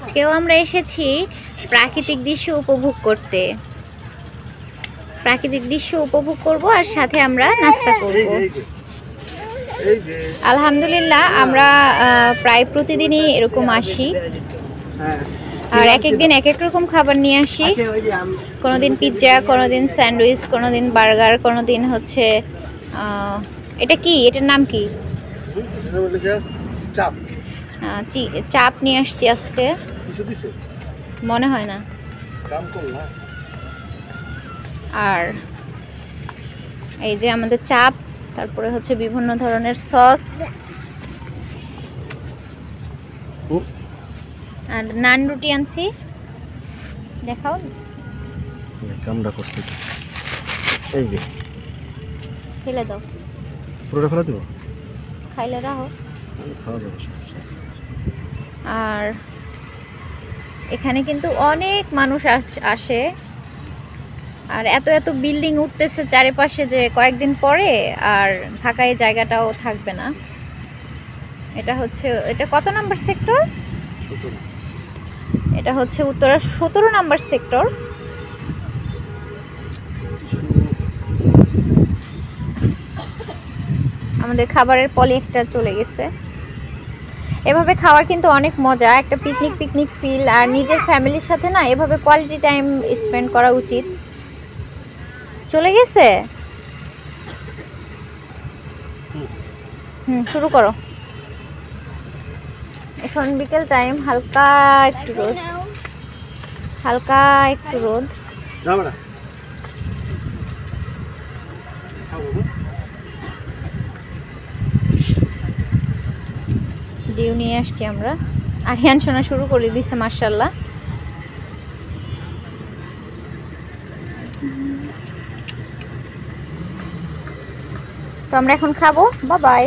আজকেও আমরা এসেছি প্রাকৃতিক দৃশ্য উপভোগ করতে। প্রাকৃতিক দৃশ্য উপভোগ করব আর সাথে আমরা নাস্তা করব। আলহামদুলিল্লাহ আমরা প্রায় প্রতিদিনই এরকম আসি আর এক এক দিন এক এক রকম খাবার নিয়ে আসি। কোনোদিন পিৎজা, কোনোদিন স্যান্ডউইচ, কোনোদিন বার্গার, কোনোদিন হচ্ছে এটা কি, এটার নাম কি? চাপ নিয়ে আসছি আজকে, মনে হয় না। আর এই যে আমাদের চাপ, তারপরে হচ্ছে বিভিন্ন ধরনের সস আর নান রুটি আনছি। দেখাও, কামড়া করছি। এই যে ফেলে দাও, পুরোটা ফেলে দেবো, খাইলে রাখো। খাওয়া যাবে। আর এখানে কিন্তু অনেক মানুষ আসে আর এত এত বিল্ডিং উঠতেছে চারিপাশে যে কয়েকদিন পরে আর ফাঁকা এই জায়গাটাও থাকবে না। এটা কত নাম্বার সেক্টর? এটা হচ্ছে উত্তরা 17 নাম্বার সেক্টর। আমাদের খাবারের পলি একটা চলে গেছে। এভাবে খাওয়ার কিন্তু অনেক মজা, একটা পিকনিক ফিল। আর নিজের ফ্যামিলির সাথে না এভাবে কোয়ালিটি টাইম স্পেন্ড করা উচিত। চলে গেছে, শুরু করো। এখন বিকেল টাইম, হালকা একটু রোদ, ডিউ নিয়ে আসছি আমরা। আরিয়ান শোনা শুরু করে দিছে মাশাআল্লাহ। তো আমরা এখন খাবো। Bye bye.